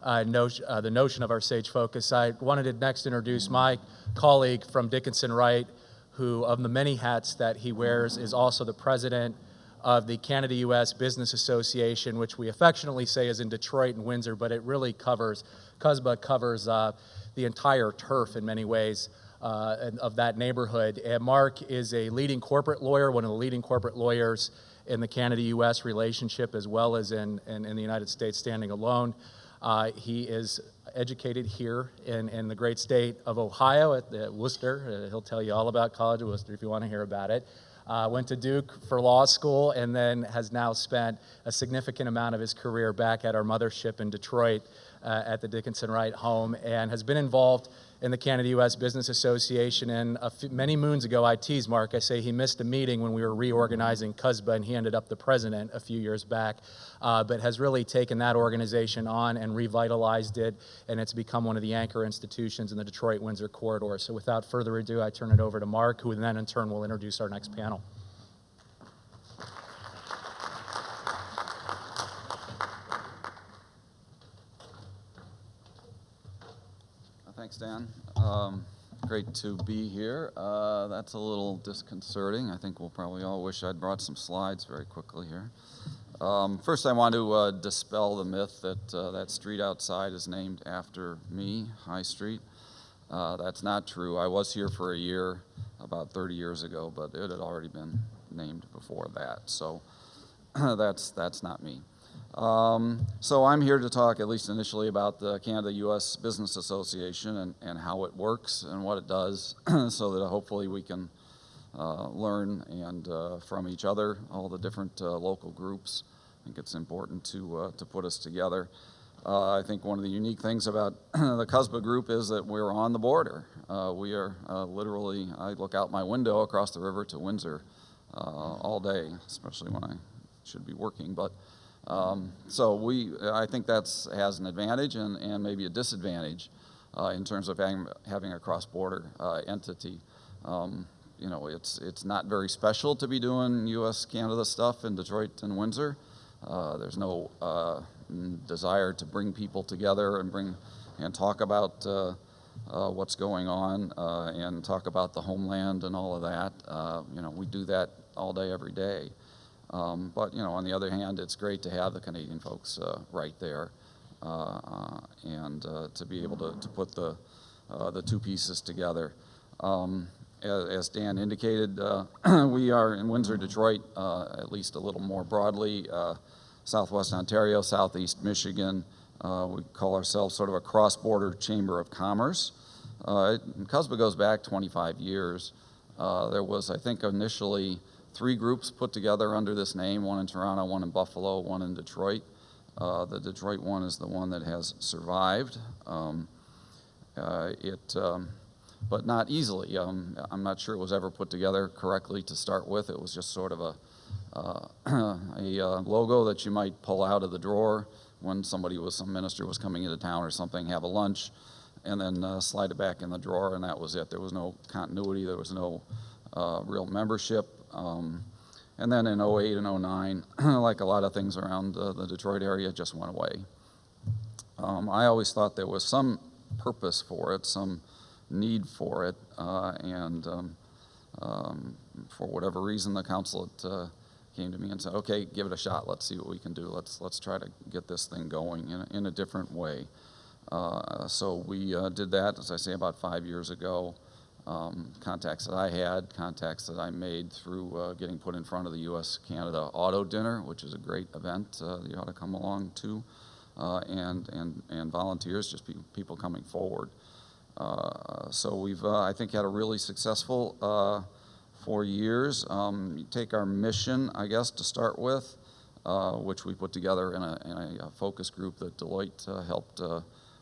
the notion of our S.A.G.E focus. I wanted to next introduce my colleague from Dickinson Wright, who, of the many hats that he wears, is also the president of the Canada-U.S. Business Association, which we affectionately say is in Detroit and Windsor, but it really covers, CUSBA covers the entire turf in many ways of that neighborhood. And Mark is a leading corporate lawyer, one of the leading corporate lawyers in the Canada-U.S. relationship, as well as in the United States standing alone. He is educated here in the great state of Ohio at Worcester. He'll tell you all about College of Worcester if you want to hear about it. Went to Duke for law school, and then has now spent a significant amount of his career back at our mothership in Detroit at the Dickinson Wright home, and has been involved in the Canada-U.S. Business Association. And many moons ago, I teased Mark. I say he missed a meeting when we were reorganizing CUSBA, and he ended up the president a few years back, but has really taken that organization on and revitalized it, and it's become one of the anchor institutions in the Detroit-Windsor corridor. So without further ado, I turn it over to Mark, who then in turn will introduce our next panel. Thanks, Dan. Great to be here. That's a little disconcerting. I think we'll probably all wish I'd brought some slides very quickly here. First, I want to dispel the myth that that street outside is named after me, High Street. That's not true. I was here for a year about 30 years ago, but it had already been named before that. So that's not me. So I'm here to talk, at least initially, about the Canada-U.S. Business Association and how it works and what it does, so that hopefully we can learn and from each other, all the different local groups. I think it's important to put us together. I think one of the unique things about the CUSBA group is that we're on the border. We are literally, I look out my window across the river to Windsor all day, especially when I should be working. But so I think that has an advantage and maybe a disadvantage in terms of having a cross-border entity. You know, it's not very special to be doing U.S.-Canada stuff in Detroit and Windsor. There's no desire to bring people together and talk about what's going on and talk about the homeland and all of that. You know, we do that all day, every day. But, you know, on the other hand, it's great to have the Canadian folks right there and to be able to put the two pieces together. As Dan indicated, we are in Windsor, Detroit, at least a little more broadly, Southwest Ontario, Southeast Michigan. We call ourselves sort of a cross-border chamber of commerce. CUSBA goes back 25 years. There was, I think, initially 3 groups put together under this name, one in Toronto, one in Buffalo, one in Detroit. The Detroit one is the one that has survived. But not easily. I'm not sure it was ever put together correctly to start with. It was just sort of a logo that you might pull out of the drawer when some minister was coming into town or something, have a lunch, and then slide it back in the drawer, and that was it. There was no continuity. There was no real membership. And then in 08 and 09, like a lot of things around the Detroit area, it just went away. I always thought there was some purpose for it, some need for it, and for whatever reason, the council came to me and said, okay, give it a shot. Let's see what we can do. Let's try to get this thing going in a different way. So we did that, as I say, about 5 years ago. Contacts that I had, contacts that I made through getting put in front of the U.S.-Canada Auto Dinner, which is a great event you ought to come along to, and volunteers, just people coming forward. So we've, I think, had a really successful 4 years. You take our mission, I guess, to start with, which we put together in a focus group that Deloitte helped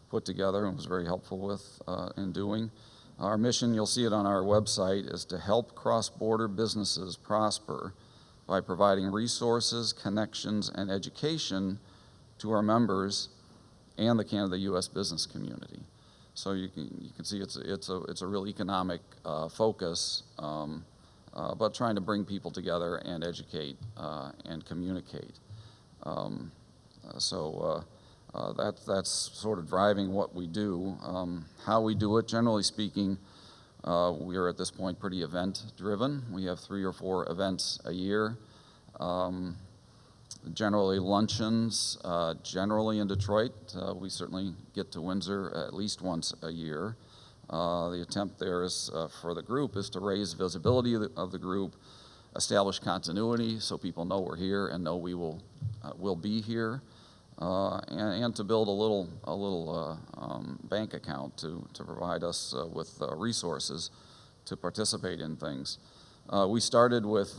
put together and was very helpful with in doing. Our mission, you'll see it on our website, is to help cross-border businesses prosper by providing resources, connections, and education to our members and the Canada-U.S. business community. So you can see it's a real economic focus, but trying to bring people together and educate and communicate. So That's sort of driving what we do. How we do it, generally speaking, we are at this point pretty event-driven. We have 3 or 4 events a year. Generally luncheons, generally in Detroit. We certainly get to Windsor at least once a year. The attempt there is, for the group, is to raise visibility of the group, establish continuity so people know we're here and know we will be here, and to build a little bank account to provide us with resources to participate in things. We started with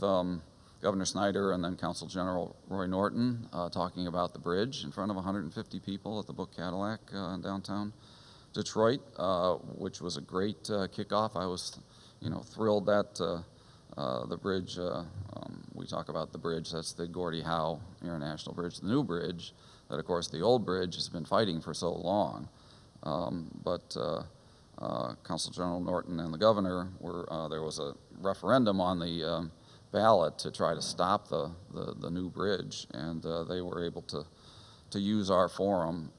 Governor Snyder and then Consul General Roy Norton talking about the bridge in front of 150 people at the Book Cadillac in downtown Detroit, which was a great kickoff. I was, thrilled that the bridge, we talk about the bridge, that's the Gordie Howe International Bridge, the new bridge, that of course the old bridge has been fighting for so long. But Consul General Norton and the governor there was a referendum on the ballot to try to stop the new bridge, and they were able to use our forum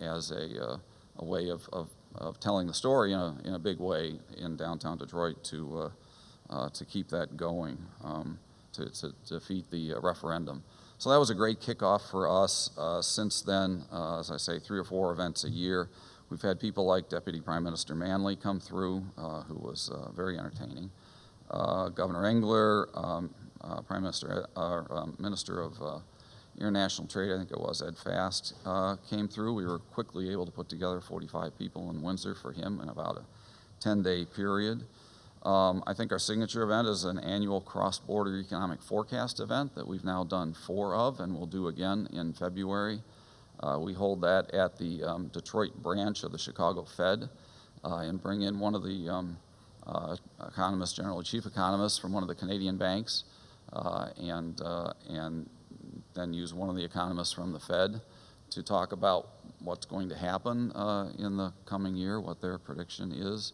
as a way of telling the story in a big way in downtown Detroit to keep that going, to defeat the referendum. So that was a great kickoff for us. Since then, as I say, 3 or 4 events a year. We've had people like Deputy Prime Minister Manley come through, who was very entertaining. Governor Engler, Minister of International Trade, I think it was, Ed Fast, came through. We were quickly able to put together 45 people in Windsor for him in about a 10-day period. I think our signature event is an annual cross-border economic forecast event that we've now done 4 of and we'll do again in February. We hold that at the Detroit branch of the Chicago Fed and bring in one of the economists, generally chief economists from one of the Canadian banks, and then use one of the economists from the Fed to talk about what's going to happen in the coming year, what their prediction is.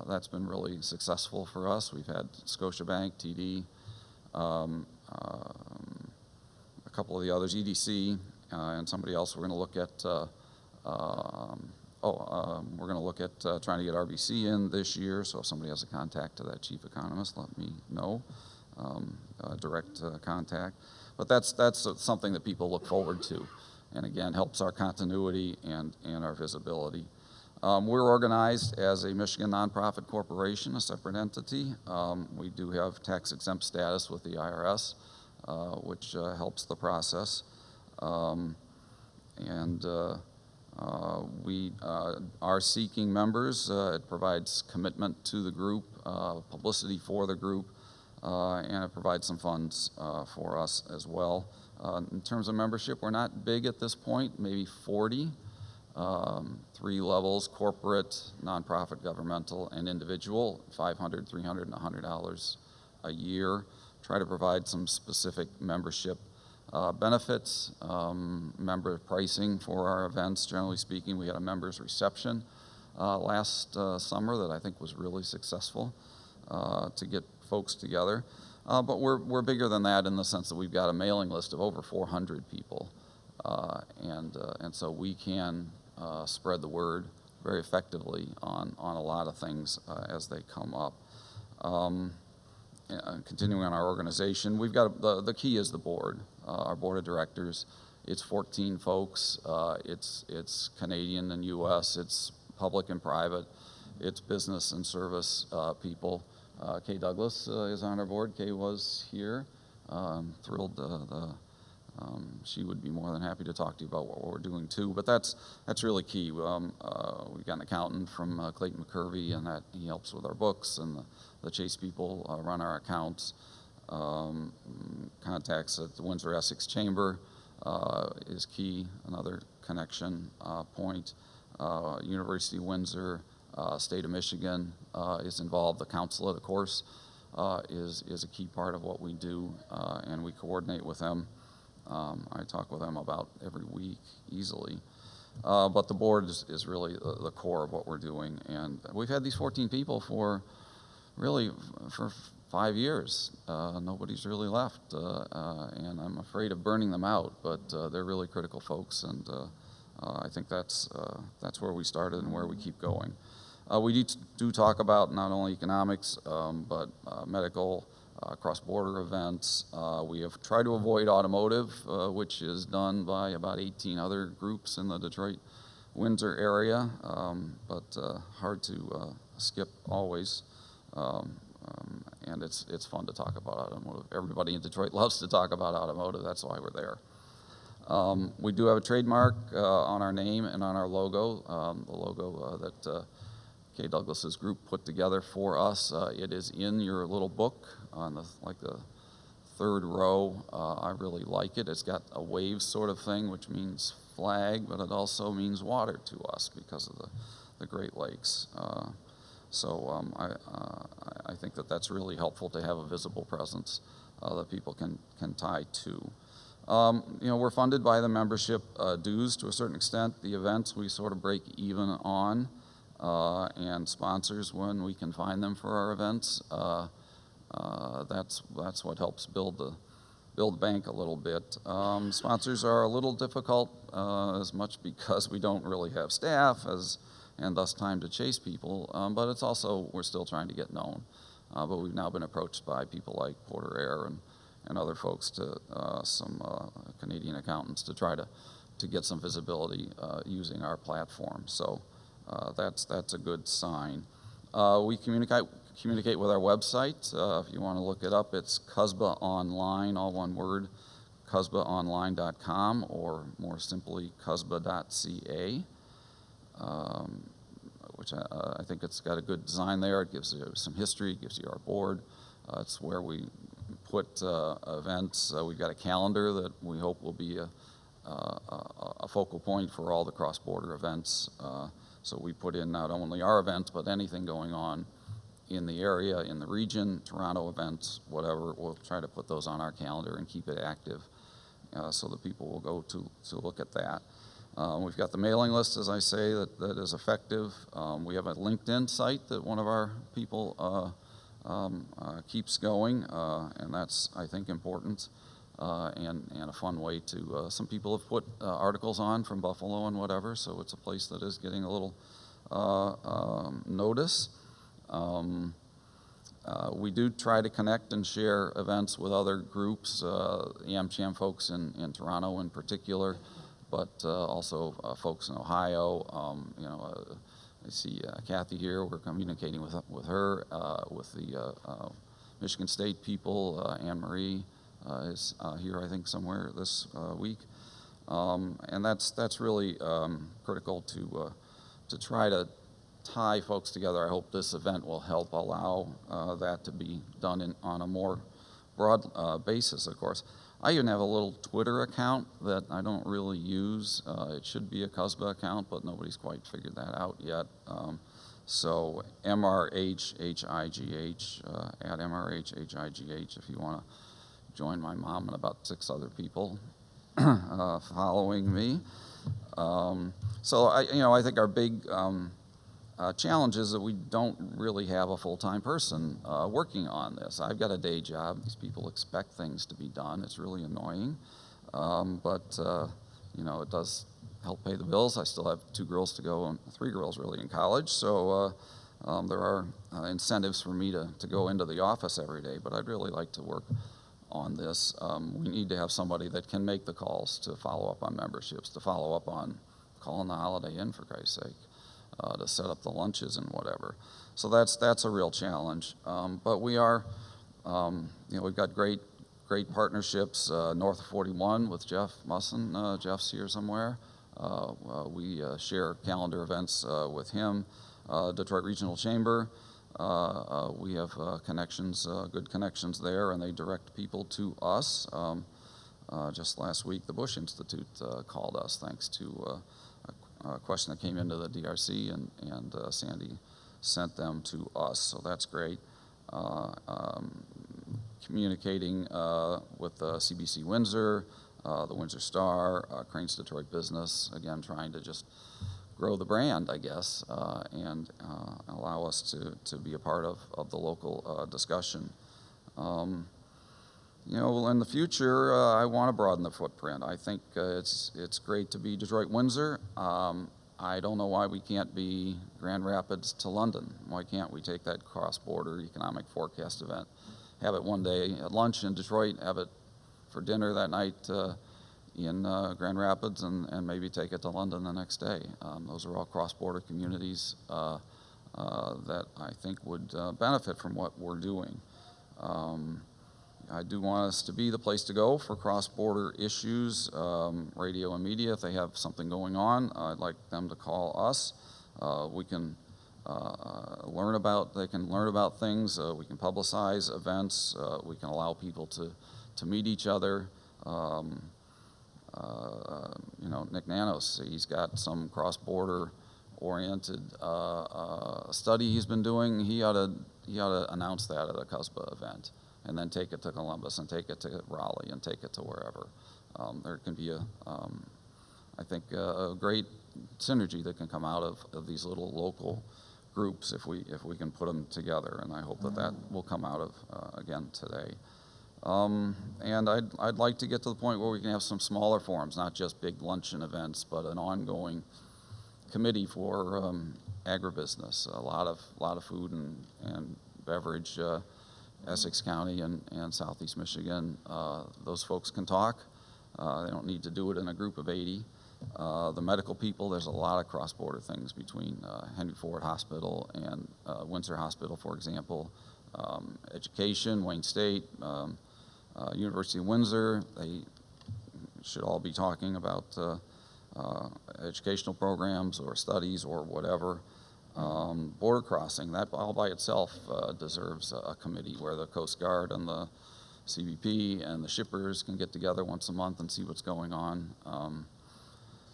That's been really successful for us. We've had Scotiabank, TD, a couple of the others, EDC, and somebody else. We're going to look at we're going to look at trying to get RBC in this year. So if somebody has a contact to that chief economist, let me know. Direct contact. But that's something that people look forward to, and again helps our continuity and our visibility. We're organized as a Michigan nonprofit corporation, a separate entity. We do have tax-exempt status with the IRS, which helps the process. We are seeking members. It provides commitment to the group, publicity for the group, and it provides some funds for us as well. In terms of membership, we're not big at this point, maybe 40. 3 levels: corporate, nonprofit, governmental, and individual, $500, $300, and $100 a year. Try to provide some specific membership benefits, member pricing for our events. Generally speaking, we had a members reception last summer that I think was really successful to get folks together. But we're bigger than that in the sense that we've got a mailing list of over 400 people, and so we can spread the word very effectively on a lot of things as they come up. Continuing on our organization, we've got the key is the board, our board of directors. It's 14 folks. It's Canadian and U.S. It's public and private. It's business and service people. Kay Douglas is on our board. Kay was here. Thrilled. She would be more than happy to talk to you about what we're doing too. But that's really key. We've got an accountant from Clayton McCurvey, and that he helps with our books, and the Chase people run our accounts. Contacts at the Windsor Essex Chamber is key. Another connection point. University of Windsor, State of Michigan is involved. The consulate, of course, is a key part of what we do, and we coordinate with them. I talk with them about every week easily. But the board is really the core of what we're doing. And we've had these 14 people for 5 years. Nobody's really left. And I'm afraid of burning them out, but they're really critical folks. And I think that's where we started and where we keep going. We do talk about not only economics, but medical, cross-border events. We have tried to avoid automotive, which is done by about 18 other groups in the Detroit, Windsor area, but hard to skip always. And it's fun to talk about automotive. Everybody in Detroit loves to talk about automotive. That's why we're there. We do have a trademark on our name and on our logo, the logo that K. Douglas's group put together for us. It is in your little book on the third row. I really like it. It's got a wave sort of thing, which means flag, but it also means water to us because of the Great Lakes. So I think that's really helpful to have a visible presence that people can tie to. We're funded by the membership dues to a certain extent. The events we sort of break even on, and sponsors when we can find them for our events. That's what helps build the bank a little bit. Sponsors are a little difficult, as much because we don't really have staff and thus time to chase people, but it's also, we're still trying to get known. But we've now been approached by people like Porter Air and other folks, to some Canadian accountants, to try to get some visibility using our platform. So that's a good sign. We communicate with our website. If you want to look it up, it's CUSBA Online, all one word, CUSBAonline.com, or more simply, CUSBA.ca, which I think it's got a good design there. It gives you some history, it gives you our board. It's where we put events. We've got a calendar that we hope will be a focal point for all the cross-border events. So we put in not only our events, but anything going on in the area, in the region, Toronto events, whatever. We'll try to put those on our calendar and keep it active, so that people will go to look at that. We've got the mailing list, as I say, that is effective. We have a LinkedIn site that one of our people keeps going, and that's, I think, important, and a fun way to, some people have put articles on from Buffalo and whatever, so it's a place that is getting a little notice. We do try to connect and share events with other groups, AmCham folks in Toronto in particular, but also folks in Ohio. I see Kathy here. We're communicating with her, with the Michigan State people. Anne Marie is here, I think, somewhere this week, and that's really critical to try to tie folks together. I hope this event will help allow that to be done on a more broad basis, of course. I even have a little Twitter account that I don't really use. It should be a CUSBA account, but nobody's quite figured that out yet. So MRHHIGH, at MRHHIGH, if you want to join my mom and about 6 other people following me. So I think our big challenge is that we don't really have a full-time person working on this. I've got a day job. These people expect things to be done. It's really annoying, but it does help pay the bills. I still have 2 girls to go, and 3 girls really in college, so there are incentives for me to go into the office every day, but I'd really like to work on this. We need to have somebody that can make the calls to follow up on memberships, to follow up on calling the Holiday Inn, for Christ's sake, to set up the lunches and whatever. So that's a real challenge. But we are, we've got great partnerships north of 41 with Jeff Musson. Jeff's here somewhere. We share calendar events with him. Detroit Regional Chamber, we have connections, good connections there, and they direct people to us. Just last week, the Bush Institute called us thanks to a question that came into the DRC, and Sandy sent them to us, so that's great. Communicating with CBC Windsor, the Windsor Star, Crane's Detroit Business, again, trying to just grow the brand, I guess, and allow us to be a part of the local discussion. You know, in the future, I want to broaden the footprint. I think it's great to be Detroit-Windsor. I don't know why we can't be Grand Rapids to London. Why can't we take that cross-border economic forecast event, have it one day at lunch in Detroit, have it for dinner that night in Grand Rapids, and maybe take it to London the next day. Those are all cross-border communities that I think would benefit from what we're doing. I do want us to be the place to go for cross-border issues, radio and media. If they have something going on, I'd like them to call us. We can they can learn about things. We can publicize events. We can allow people to meet each other. You know, Nick Nanos, he's got some cross-border oriented study he's been doing. He ought to announce that at a CUSBA event, and then take it to Columbus, and take it to Raleigh, and take it to wherever. There can be I think, a great synergy that can come out of these little local groups if we can put them together, and I hope that will come out of, again, today. And I'd like to get to the point where we can have some smaller forums, not just big luncheon events, but an ongoing committee for agribusiness, a lot of food and beverage, Essex County and Southeast Michigan. Those folks can talk. They don't need to do it in a group of 80. The medical people, there's a lot of cross-border things between Henry Ford Hospital and Windsor Hospital, for example. Education, Wayne State, University of Windsor, they should all be talking about educational programs or studies or whatever. Border crossing, that all by itself deserves a committee where the Coast Guard and the CBP and the shippers can get together once a month and see what's going on.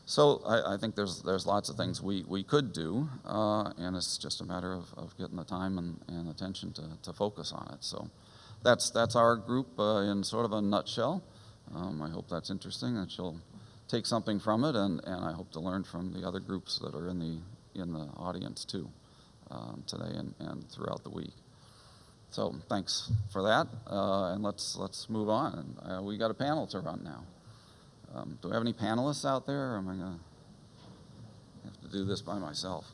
So I think there's lots of things we could do, and it's just a matter of getting the time and attention to focus on it. So that's our group in sort of a nutshell. I hope that's interesting, that you'll take something from it, and I hope to learn from the other groups that are in the audience too, today and throughout the week. So thanks for that, and let's move on. We got a panel to run now. Do we have any panelists out there, or am I going to have to do this by myself?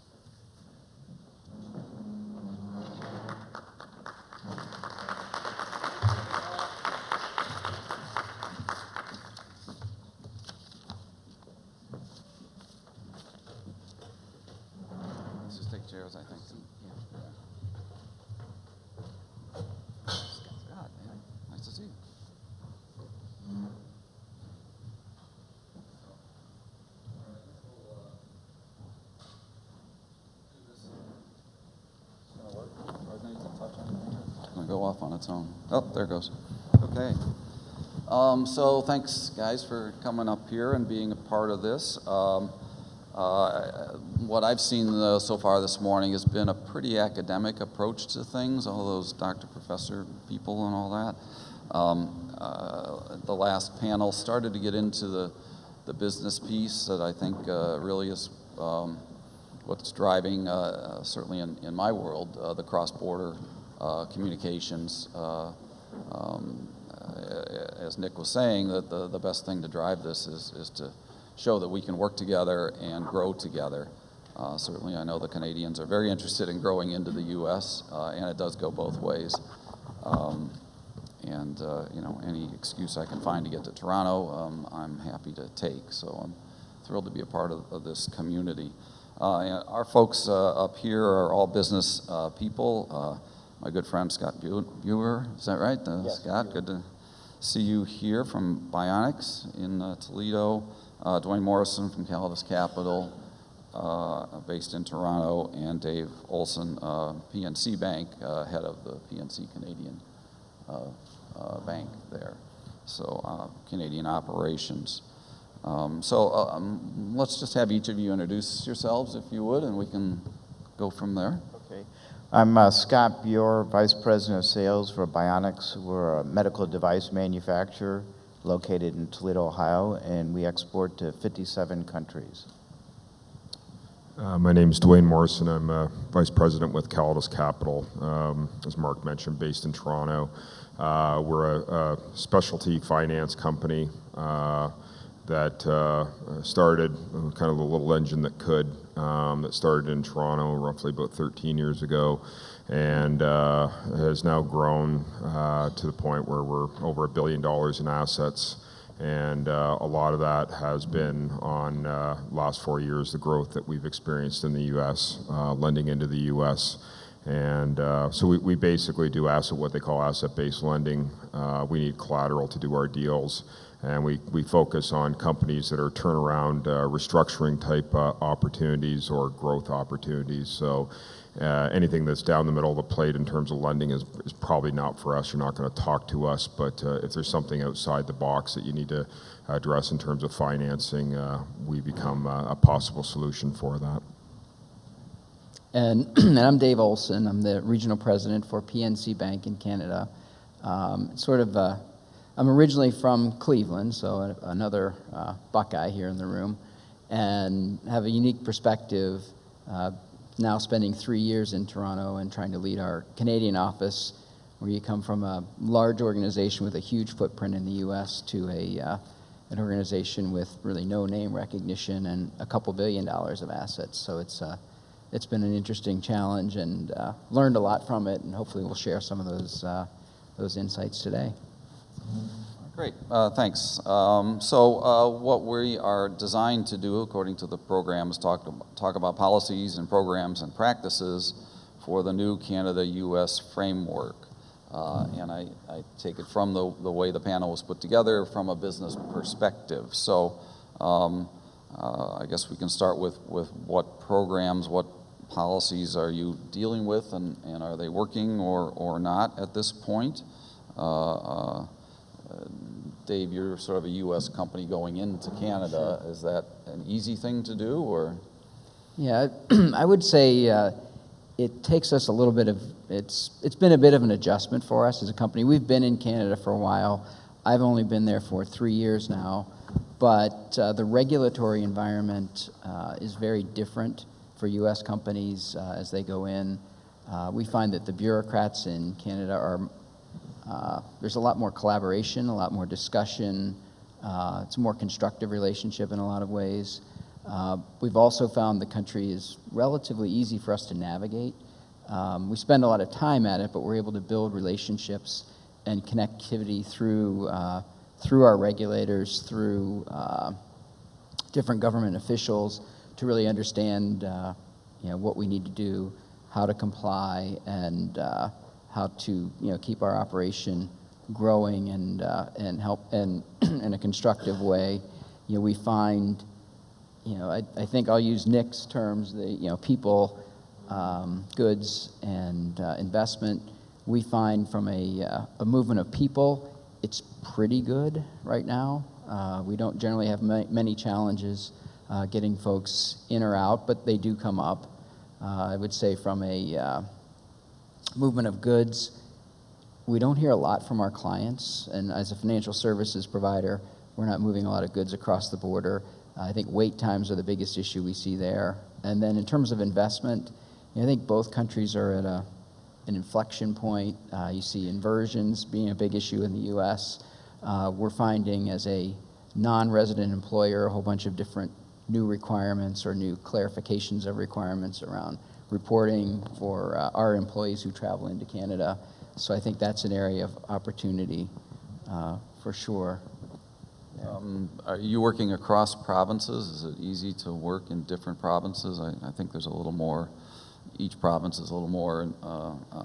Let's just take chairs, I think. Scott, man, nice to see you. Go off on its own. Oh, there it goes. Okay. So thanks, guys, for coming up here and being a part of this. What I've seen so far this morning has been a pretty academic approach to things, all those doctor, professor people and all that. The last panel started to get into the business piece that I think really is what's driving, certainly in my world, the cross-border communications. As Nick was saying, that the best thing to drive this is to show that we can work together and grow together. Certainly I know the Canadians are very interested in growing into the U.S., and it does go both ways. You know, any excuse I can find to get to Toronto, I'm happy to take. So I'm thrilled to be a part of this community. Our folks up here are all business people. My good friend Scott Buer, is that right? Yes, Scott, good to see you here from Bionics in Toledo. Dwayne Morrison from Calvis Capital, based in Toronto, and Dave Olson, PNC Bank, head of the PNC Canadian Bank there. So Canadian operations. Let's just have each of you introduce yourselves, if you would, and we can go from there. Okay. I'm Scott Buer, Vice President of Sales for Bionics. We're a medical device manufacturer located in Toledo, Ohio, and we export to 57 countries. My name is Dwayne Morrison. I'm Vice President with Caldas Capital, as Mark mentioned, based in Toronto. We're a specialty finance company that started kind of a little engine that could, that started in Toronto roughly about 13 years ago, and has now grown to the point where we're over $1 billion in assets. And a lot of that has been on last 4 years, the growth that we've experienced in the U.S., lending into the U.S. And so we basically do what they call asset-based lending. We need collateral to do our deals, and we focus on companies that are turnaround, restructuring type opportunities or growth opportunities. So anything that's down the middle of the plate in terms of lending is probably not for us. You're not going to talk to us, but if there's something outside the box that you need to address in terms of financing, we become a possible solution for that. And I'm Dave Olson. I'm the regional president for PNC Bank in Canada. I'm originally from Cleveland, so another Buckeye here in the room, and have a unique perspective. Now spending 3 years in Toronto and trying to lead our Canadian office, where you come from a large organization with a huge footprint in the U.S. to an organization with really no name recognition and a couple $2 billion of assets. So it's been an interesting challenge, and learned a lot from it, and hopefully we'll share some of those insights today. Great, thanks. So what we are designed to do, according to the program, is talk about policies and programs and practices for the new Canada-U.S. framework. And I take it from the way the panel was put together from a business perspective. So I guess we can start with what programs, what policies are you dealing with, and are they working or not at this point? Dave, you're sort of a U.S. company going into Canada. Is that an easy thing to do, or? Yeah, I would say it takes us a little bit of, it's been a bit of an adjustment for us as a company. We've been in Canada for a while. I've only been there for 3 years now, but the regulatory environment is very different for U.S. companies as they go in. We find that the bureaucrats in Canada are there's a lot more collaboration, a lot more discussion. It's a more constructive relationship in a lot of ways. We've also found the country is relatively easy for us to navigate. We spend a lot of time at it, but we're able to build relationships and connectivity through our regulators, through different government officials, to really understand what we need to do, how to comply, and how to keep our operation growing and help in a constructive way. We find, I think I'll use Nick's terms, people, goods, and investment. We find from a movement of people, it's pretty good right now. We don't generally have many challenges getting folks in or out, but they do come up. I would say from a movement of goods, we don't hear a lot from our clients, and as a financial services provider, we're not moving a lot of goods across the border. I think wait times are the biggest issue we see there. And then in terms of investment, I think both countries are at an inflection point. You see inversions being a big issue in the U.S. We're finding as a non-resident employer a whole bunch of different new requirements or new clarifications of requirements around reporting for our employees who travel into Canada. So I think that's an area of opportunity for sure. Are you working across provinces? Is it easy to work in different provinces? I think there's a little more, each province is a little more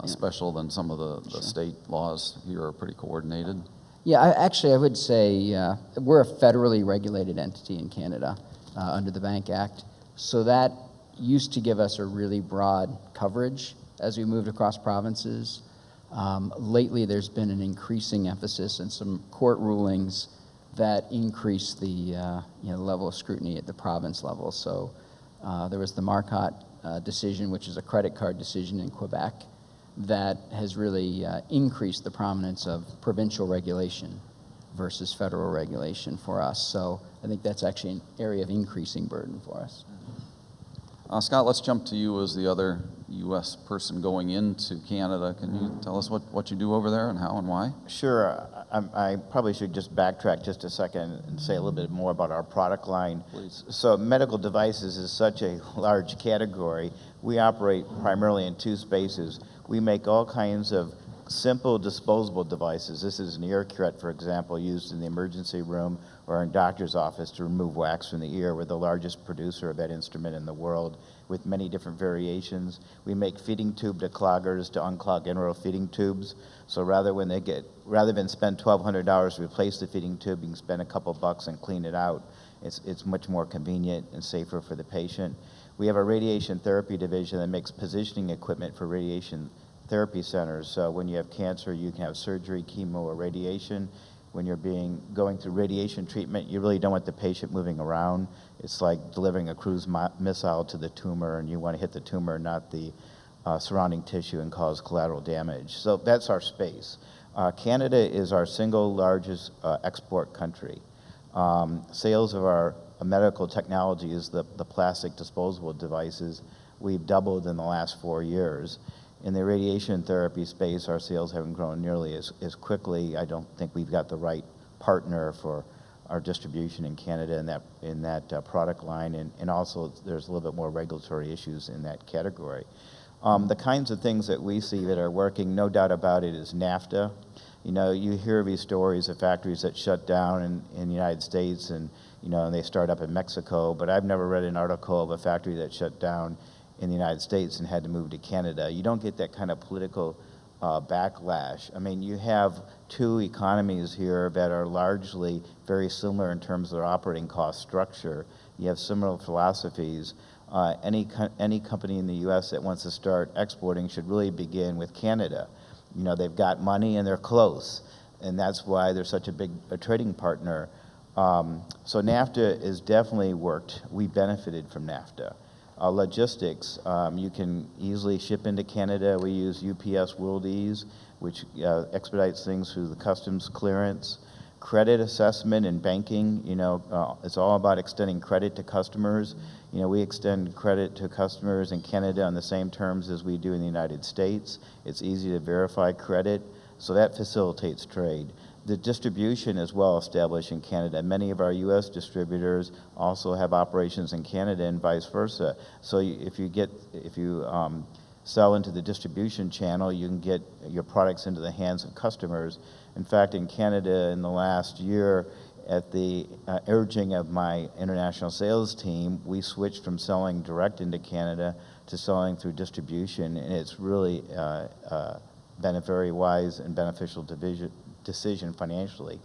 special than some of the state laws here are pretty coordinated. Yeah, I would say we're a federally regulated entity in Canada under the Bank Act. So that used to give us a really broad coverage as we moved across provinces. Lately, there's been an increasing emphasis and some court rulings that increase the level of scrutiny at the province level. So there was the Marcotte decision, which is a credit card decision in Quebec, that has really increased the prominence of provincial regulation versus federal regulation for us. So I think that's actually an area of increasing burden for us. Scott, let's jump to you as the other U.S. person going into Canada. Can you tell us what you do over there and how and why? Sure. I probably should just backtrack just a second and say a little bit more about our product line. Please. So medical devices is such a large category. We operate primarily in two spaces. We make all kinds of simple disposable devices. This is an ear curette, for example, used in the emergency room or in doctor's office to remove wax from the ear. We're the largest producer of that instrument in the world with many different variations. We make feeding tube decloggers to unclog enteral feeding tubes. So rather than spend $1,200 to replace the feeding tube, you can spend a couple bucks and clean it out. It's much more convenient and safer for the patient. We have a radiation therapy division that makes positioning equipment for radiation therapy centers. So when you have cancer, you can have surgery, chemo, or radiation. When you're going through radiation treatment, you really don't want the patient moving around. It's like delivering a cruise missile to the tumor, and you want to hit the tumor, not the surrounding tissue, and cause collateral damage. So that's our space. Canada is our single largest export country. Sales of our medical technologies, the plastic disposable devices, we've doubled in the last 4 years. In the radiation therapy space, our sales haven't grown nearly as quickly. I don't think we've got the right partner for our distribution in Canada in that product line, and also there's a little bit more regulatory issues in that category. The kinds of things that we see that are working, no doubt about it, is NAFTA. You know, you hear these stories of factories that shut down in the United States and they start up in Mexico, but I've never read an article of a factory that shut down in the United States and had to move to Canada. You don't get that kind of political backlash. I mean, you have two economies here that are largely very similar in terms of their operating cost structure. You have similar philosophies. Any company in the U.S. that wants to start exporting should really begin with Canada. You know, they've got money and they're close, and that's why they're such a trading partner. So NAFTA has definitely worked. We benefited from NAFTA. Logistics, you can easily ship into Canada. We use UPS World Ease, which expedites things through the customs clearance. Credit assessment and banking, it's all about extending credit to customers. We extend credit to customers in Canada on the same terms as we do in the United States. It's easy to verify credit, so that facilitates trade. The distribution is well established in Canada. Many of our U.S. distributors also have operations in Canada and vice versa. So if you sell into the distribution channel, you can get your products into the hands of customers. In fact, in Canada in the last year, at the urging of my international sales team, we switched from selling direct into Canada to selling through distribution, and it's really been a very wise and beneficial decision financially.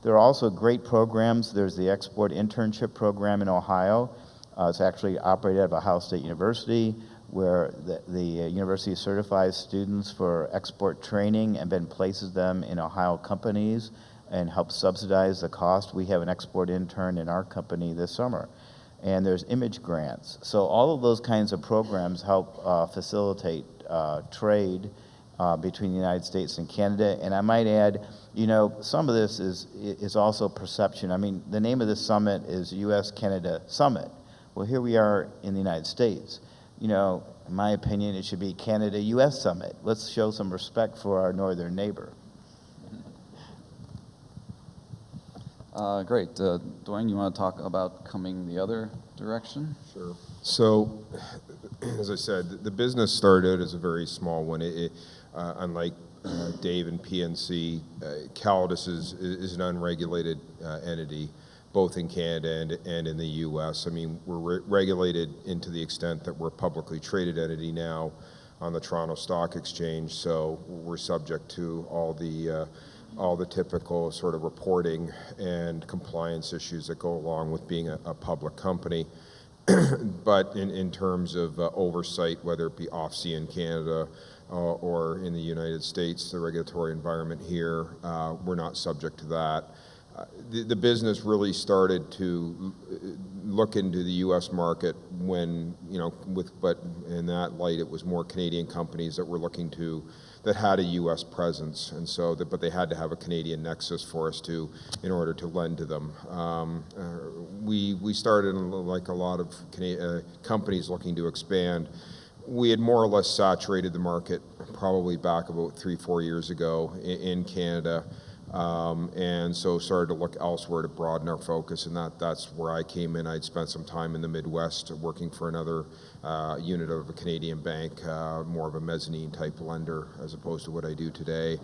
There are also great programs. There's the Export Internship Program in Ohio. It's actually operated out of Ohio State University, where the university certifies students for export training and then places them in Ohio companies and helps subsidize the cost. We have an export intern in our company this summer. And there's image grants. So all of those kinds of programs help facilitate trade between the United States and Canada. And I might add, some of this is also perception. I mean, the name of this summit is U.S.-Canada Summit. Well, here we are in the United States. In my opinion, it should be Canada-U.S. Summit. Let's show some respect for our northern neighbor. Great. Dwayne, you want to talk about coming the other direction? Sure. So, as I said, the business started as a very small one. Unlike Dave and PNC, Calidus is an unregulated entity, both in Canada and in the U.S. I mean, we're regulated into the extent that we're a publicly traded entity now on the Toronto Stock Exchange, so we're subject to all the typical sort of reporting and compliance issues that go along with being a public company. But in terms of oversight, whether it be OFSI in Canada or in the United States, the regulatory environment here, we're not subject to that. the business really started to look into the U.S. market when, but in that light, it was more Canadian companies that were looking to, that had a U.S. presence, and so, but they had to have a Canadian nexus for us in order to lend to them. We started, like a lot of companies looking to expand. We had more or less saturated the market probably back about 3-4 years ago in Canada. And so started to look elsewhere to broaden our focus, and that's where I came in. I'd spent some time in the Midwest working for another unit of a Canadian bank, more of a mezzanine type lender as opposed to what I do today.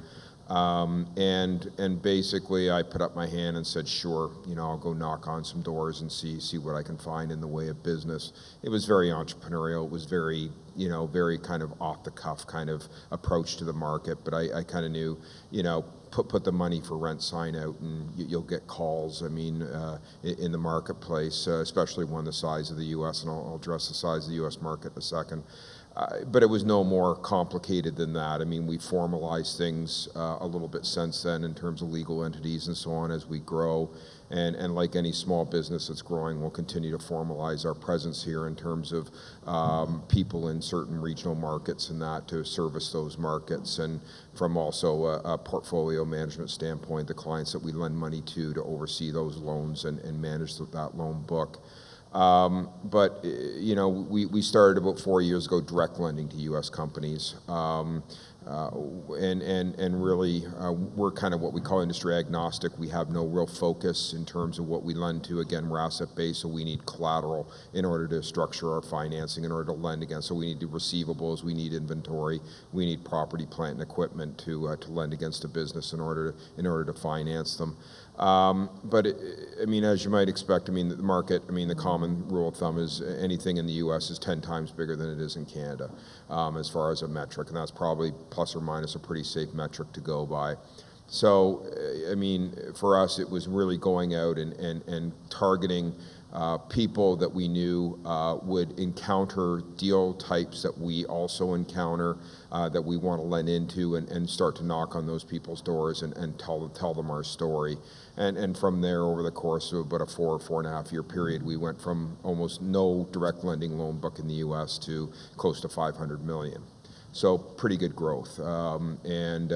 And basically I put up my hand and said, sure, I'll go knock on some doors and see what I can find in the way of business. It was very entrepreneurial. It was very, very kind of off the cuff kind of approach to the market, but I kind of knew, put the money for rent sign out and you'll get calls, in the marketplace, especially one the size of the U.S., and I'll address the size of the U.S. market in a second. But it was no more complicated than that. We formalized things a little bit since then in terms of legal entities and so on as we grow. And like any small business that's growing, we'll continue to formalize our presence here in terms of people in certain regional markets and that to service those markets. And from also a portfolio management standpoint, the clients that we lend money to oversee those loans and manage that loan book. But we started about 4 years ago direct lending to U.S. companies, and really we're kind of what we call industry agnostic. We have no real focus in terms of what we lend to. Again, we're asset based, so we need collateral in order to structure our financing, in order to lend against. So we need receivables, we need inventory, we need property, plant, and equipment to lend against a business in order to finance them. But as you might expect, the market, the common rule of thumb is anything in the U.S. is 10 times bigger than it is in Canada, as far as a metric, and that's probably plus or minus a pretty safe metric to go by. So, for us, it was really going out and targeting people that we knew would encounter deal types that we also encounter, that we want to lend into, and start to knock on those people's doors and tell them our story. And from there, over the course of about a 4.5 year period, we went from almost no direct lending loan book in the U.S. to close to $500 million. So pretty good growth. And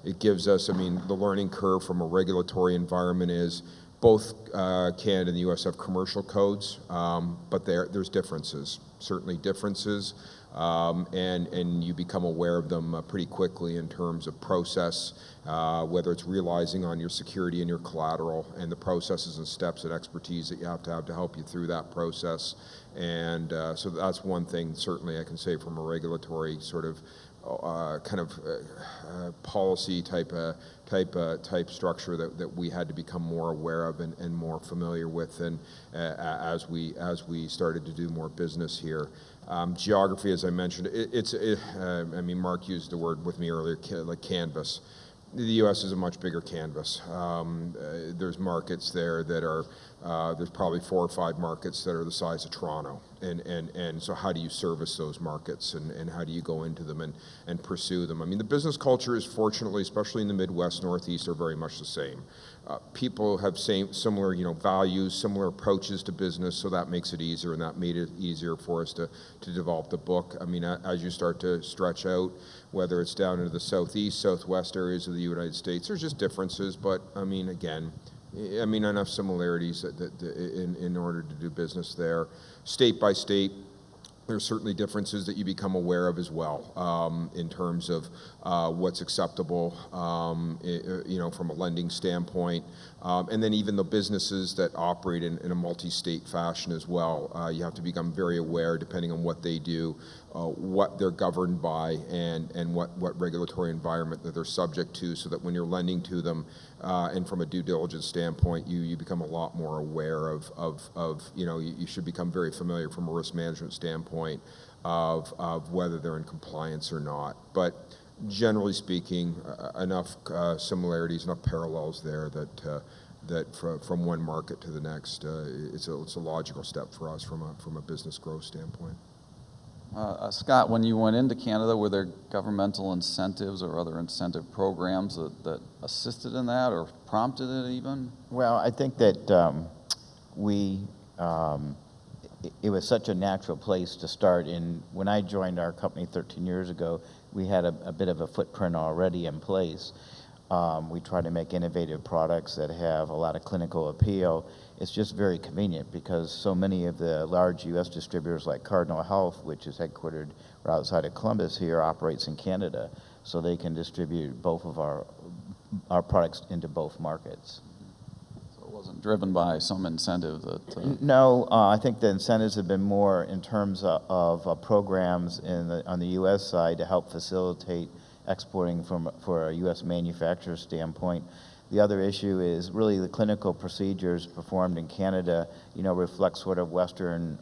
it gives us, the learning curve from a regulatory environment is both Canada and the U.S. have commercial codes, but there's differences, certainly differences. And you become aware of them pretty quickly in terms of process, whether it's realizing on your security and your collateral, and the processes and steps and expertise that you have to help you through that process. And so that's one thing certainly I can say from a regulatory sort of policy type structure that we had to become more aware of and more familiar with, and as we started to do more business here. Geography, as I mentioned, Mark used the word with me earlier, like canvas. The U.S. is a much bigger canvas. There's markets there that are, there's probably 4 or 5 markets that are the size of Toronto. And so how do you service those markets, and how do you go into them and pursue them? The business culture is, fortunately, especially in the Midwest, Northeast, are very much the same. People have similar, values, similar approaches to business, so that makes it easier, and that made it easier for us to develop the book. As you start to stretch out, whether it's down into the Southeast, Southwest areas of the United States, there's just differences, but again, enough similarities that in order to do business there. State by state, there's certainly differences that you become aware of as well, in terms of what's acceptable, from a lending standpoint, and then even the businesses that operate in a multi-state fashion as well. You have to become very aware, depending on what they do, what they're governed by, and what regulatory environment that they're subject to, so that when you're lending to them, and from a due diligence standpoint, you become a lot more aware of you should become very familiar from a risk management standpoint of whether they're in compliance or not. But generally speaking, enough similarities, enough parallels there that from one market to the next, it's a logical step for us from a business growth standpoint. Scott, when you went into Canada, were there governmental incentives or other incentive programs that assisted in that or prompted it even? Well, I think that it was such a natural place to start. When I joined our company 13 years ago, we had a bit of a footprint already in place. We try to make innovative products that have a lot of clinical appeal. It's just very convenient because so many of the large U.S. distributors like Cardinal Health, which is headquartered right outside of Columbus here, operates in Canada. So they can distribute both of our products into both markets. So it wasn't driven by some incentive that... No, I think the incentives have been more in terms of programs on the U.S. side to help facilitate exporting for a U.S. manufacturer standpoint. The other issue is really the clinical procedures performed in Canada, reflect sort of Western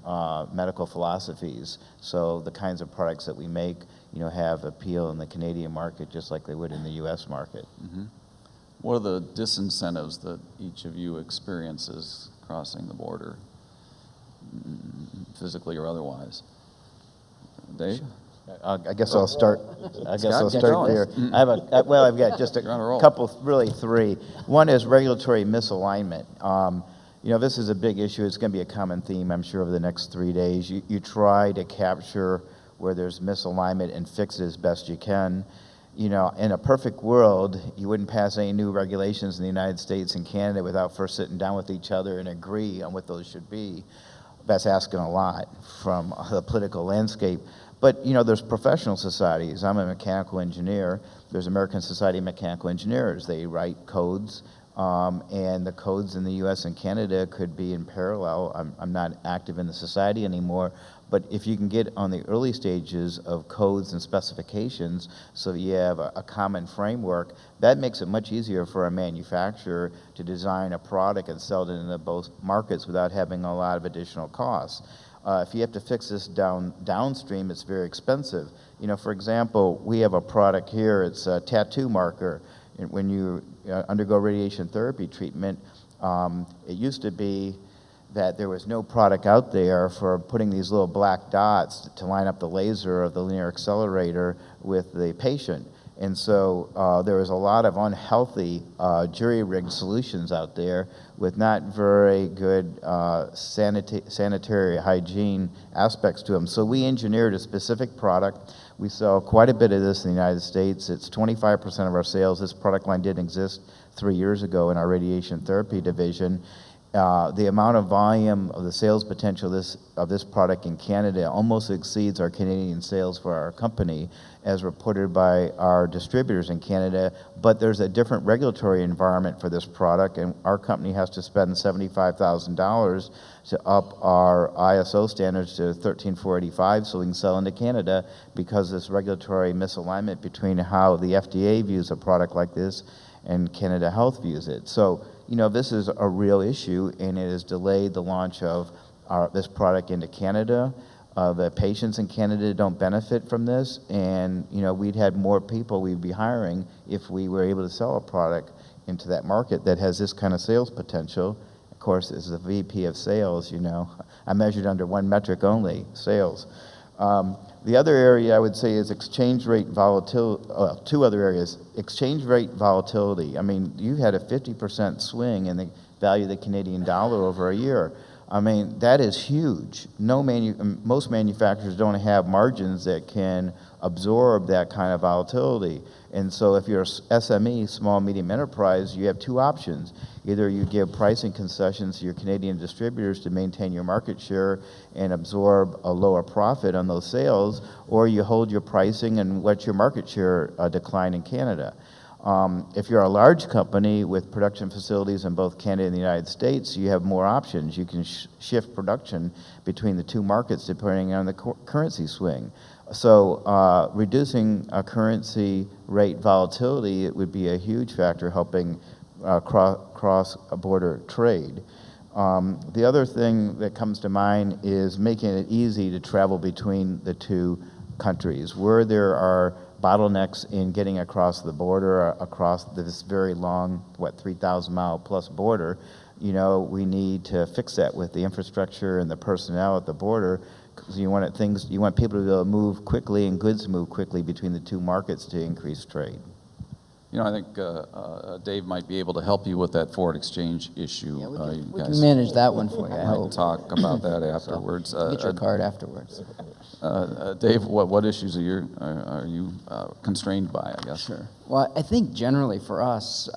medical philosophies. So the kinds of products that we make, have appeal in the Canadian market just like they would in the U.S. market. Mm-hmm. What are the disincentives that each of you experiences crossing the border, physically or otherwise? Dave? I guess I'll start. I guess Scott, I'll get start going. there. I've got just You're on a roll. a couple, really three. One is regulatory misalignment. This is a big issue. It's going to be a common theme, I'm sure, over the next 3 days. You try to capture where there's misalignment and fix it as best you can. In a perfect world, you wouldn't pass any new regulations in the United States and Canada without first sitting down with each other and agree on what those should be. That's asking a lot from the political landscape. But, there's professional societies. I'm a mechanical engineer. There's American Society of Mechanical Engineers. They write codes, and the codes in the U.S. and Canada could be in parallel. I'm not active in the society anymore, but if you can get on the early stages of codes and specifications so that you have a common framework, that makes it much easier for a manufacturer to design a product and sell it into both markets without having a lot of additional costs. If you have to fix this downstream, it's very expensive. For example, we have a product here, it's a tattoo marker. And when you undergo radiation therapy treatment, it used to be that there was no product out there for putting these little black dots to line up the laser of the linear accelerator with the patient. And so there was a lot of unhealthy jury-rigged solutions out there with not very good sanitary hygiene aspects to them. So we engineered a specific product. We sell quite a bit of this in the United States. It's 25% of our sales. This product line didn't exist 3 years ago in our radiation therapy division. The amount of volume of the sales potential of this product in Canada almost exceeds our Canadian sales for our company, as reported by our distributors in Canada. But there's a different regulatory environment for this product, and our company has to spend $75,000 to up our ISO standards to 13485 so we can sell into Canada, because this regulatory misalignment between how the FDA views a product like this and Canada Health views it. So, this is a real issue, and it has delayed the launch of this product into Canada. The patients in Canada don't benefit from this, and we'd had more people we'd be hiring if we were able to sell a product into that market that has this kind of sales potential. Of course, as the VP of sales, I measured under one metric only, sales. The other area I would say is exchange rate volatility. Two other areas. Exchange rate volatility. I mean, you had a 50% swing in the value of the Canadian dollar over a year. I mean, that is huge. Most manufacturers don't have margins that can absorb that kind of volatility. And so if you're a SME, small, medium enterprise, you have two options. Either you give pricing concessions to your Canadian distributors to maintain your market share and absorb a lower profit on those sales, or you hold your pricing and let your market share decline in Canada. If you're a large company with production facilities in both Canada and the United States, you have more options. You can shift production between the two markets depending on the currency swing. So reducing currency rate volatility, it would be a huge factor helping cross-border trade. The other thing that comes to mind is making it easy to travel between the two countries. Where there are bottlenecks in getting across the border, across this very long, 3,000 mile plus border, we need to fix that with the infrastructure and the personnel at the border 'Cause you want you want people to be able to move quickly and goods move quickly between the two markets to increase trade. You know, I think Dave might be able to help you with that foreign exchange issue. Yeah, we You can guys manage that one for you, I might hope. talk about that afterwards. Get your card afterwards. Dave, what issues are you constrained by, I guess? Sure. Well, I think generally for us,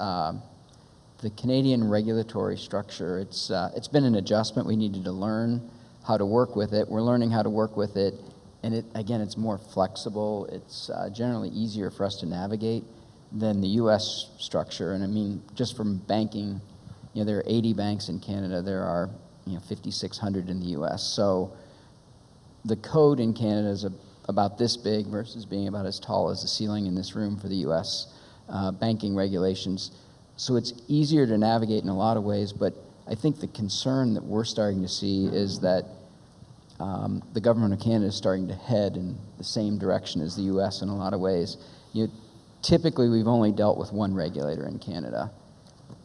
the Canadian regulatory structure, it's been an adjustment. We needed to learn how to work with it. We're learning how to work with it, and it's more flexible. It's generally easier for us to navigate than the U.S. structure. And I mean, just from banking, there are 80 banks in Canada. There are 5,600 in the U.S. So the code in Canada is about this big versus being about as tall as the ceiling in this room for the U.S. Banking regulations. So it's easier to navigate in a lot of ways, but I think the concern that we're starting to see is that the government of Canada is starting to head in the same direction as the U.S. in a lot of ways. Typically, we've only dealt with one regulator in Canada.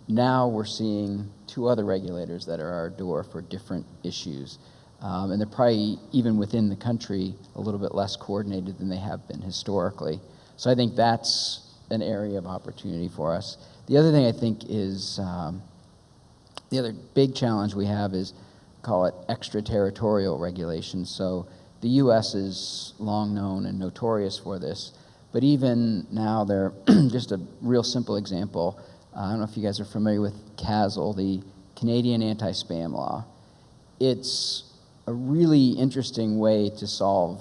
Now we're seeing two other regulators that are at our door for different issues. And they're probably, even within the country, a little bit less coordinated than they have been historically. So I think that's an area of opportunity for us. The other thing I think is, the other big challenge we have is, call it extraterritorial regulation. So the U.S. is long known and notorious for this, but even now they're, just a real simple example, I don't know if you guys are familiar with CASL, the Canadian Anti-Spam Law. It's a really interesting way to solve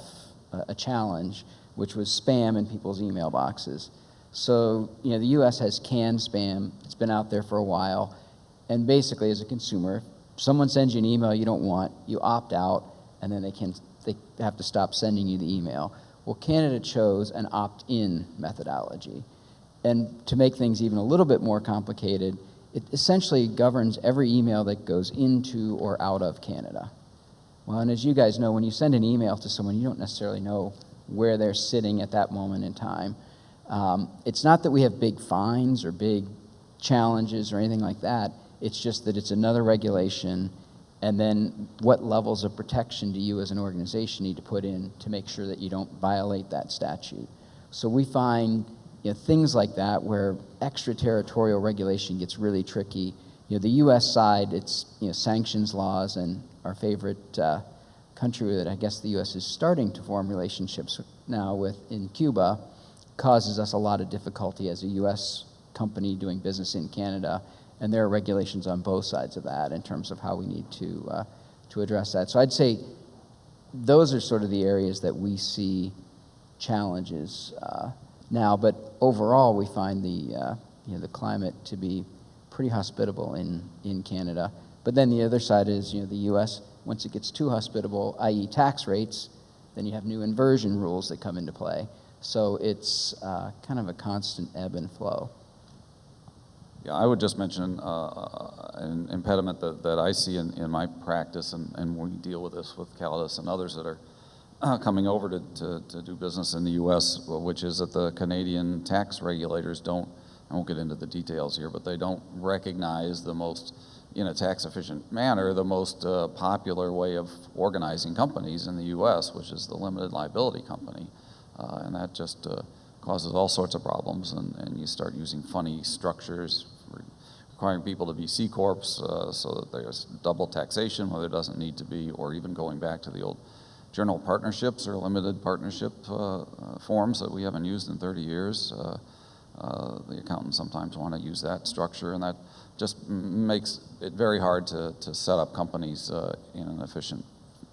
a challenge, which was spam in people's email boxes. So, the U.S. has canned spam. It's been out there for a while. And basically, as a consumer, if someone sends you an email you don't want, you opt out, and then they have to stop sending you the email. Well, Canada chose an opt-in methodology. And to make things even a little bit more complicated, it essentially governs every email that goes into or out of Canada. Well, and as you guys know, when you send an email to someone, you don't necessarily know where they're sitting at that moment in time. It's not that we have big fines or big challenges or anything like that. It's just that it's another regulation, and then what levels of protection do you as an organization need to put in to make sure that you don't violate that statute? So we find things like that where extraterritorial regulation gets really tricky. The U.S. side, it's sanctions laws, and our favorite country that I guess the U.S. is starting to form relationships now with in Cuba causes us a lot of difficulty as a U.S. company doing business in Canada, and there are regulations on both sides of that in terms of how we need to address that. So I'd say those are sort of the areas that we see challenges now, but overall we find the climate to be pretty hospitable in Canada. But then the other side is, the U.S., once it gets too hospitable, i.e. tax rates, then you have new inversion rules that come into play. So it's kind of a constant ebb and flow. Yeah, I would just mention an impediment that I see in my practice, and we deal with this with Calidus and others that are coming over to do business in the U.S., which is that the Canadian tax regulators I won't get into the details here, but they don't recognize the most, in a tax efficient manner, the most popular way of organizing companies in the U.S., which is the limited liability company. And that just causes all sorts of problems, and you start using funny structures, requiring people to be C Corps so that there's double taxation where there doesn't need to be, or even going back to the old general partnerships or limited partnership forms that we haven't used in 30 years. The accountants sometimes want to use that structure, and that just makes it very hard to set up companies in an efficient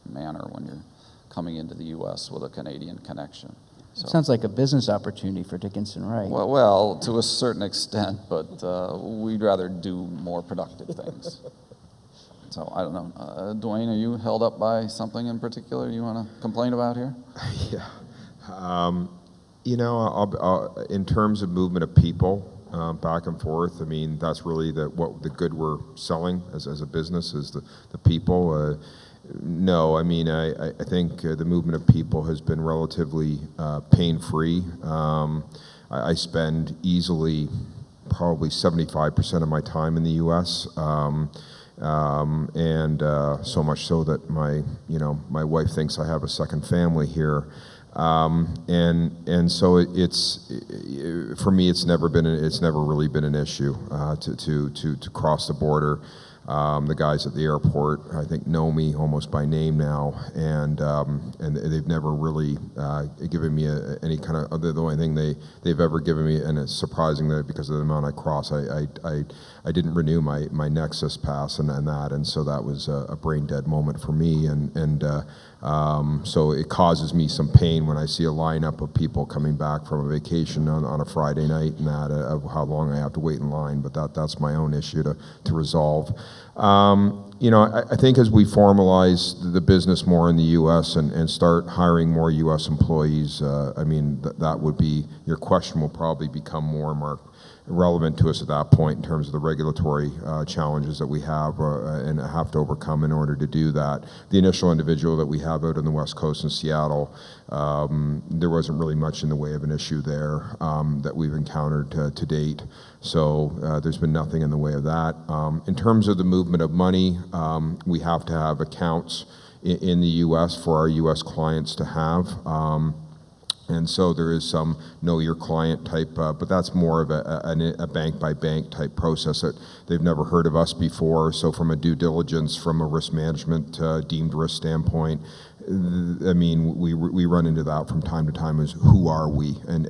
manner when you're coming into the U.S. with a Canadian connection. So, Sounds like a business opportunity for Dickinson Wright. well, to a certain extent, but we'd rather do more productive things. So I don't know. Dwayne, are you held up by something in particular you want to complain about here? Yeah. In terms of movement of people back and forth, I mean, that's really the good we're selling as a business is the people. No, I mean, I think the movement of people has been relatively pain-free. I spend easily probably 75% of my time in the U.S., and so much so that my wife thinks I have a second family here. And so it's for me, it's never really been an issue to cross the border. The guys at the airport, I think, know me almost by name now, and they've never really given me any kind of. The only thing they've ever given me, and it's surprising that because of the amount I cross, I didn't renew my Nexus pass and that, and so that was a brain dead moment for me, and so it causes me some pain when I see a lineup of people coming back from a vacation on a Friday night and that of how long I have to wait in line. But that's my own issue to resolve. I think as we formalize the business more in the U.S. and start hiring more U.S. employees, that would be, your question will probably become more and more relevant to us at that point in terms of the regulatory challenges that we have and have to overcome in order to do that. The initial individual that we have out on the West Coast in Seattle, there wasn't really much in the way of an issue there that we've encountered to date. So there's been nothing in the way of that. In terms of the movement of money, we have to have accounts in the U.S. for our U.S. clients to have. And so there is some know your client type, but that's more of a bank by bank type process that they've never heard of us before. So from a due diligence, from a risk management deemed risk standpoint, we run into that from time to time as who are we and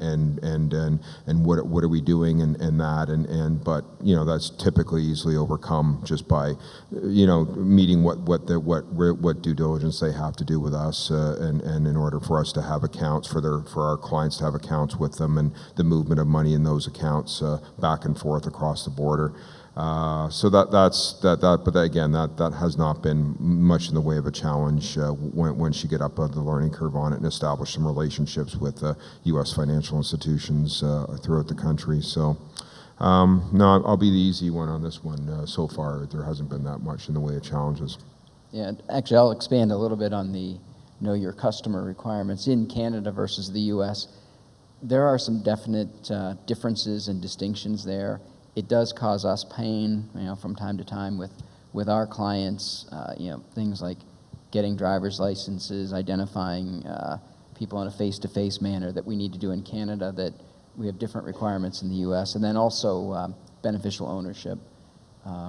what are we doing and that but that's typically easily overcome just by meeting what due diligence they have to do with us and in order for us to have accounts for our clients to have accounts with them and the movement of money in those accounts back and forth across the border. So but again, that has not been much in the way of a challenge once you get up the learning curve on it and establish some relationships with U.S. financial institutions throughout the country. So, no, I'll be the easy one on this one. So far, there hasn't been that much in the way of challenges. Yeah, actually, I'll expand a little bit on the know your customer requirements in Canada versus the U.S. There are some definite differences and distinctions there. It does cause us pain, from time to time with our clients. Things like getting driver's licenses, identifying people in a face-to-face manner that we need to do in Canada that we have different requirements in the U.S. And then also beneficial ownership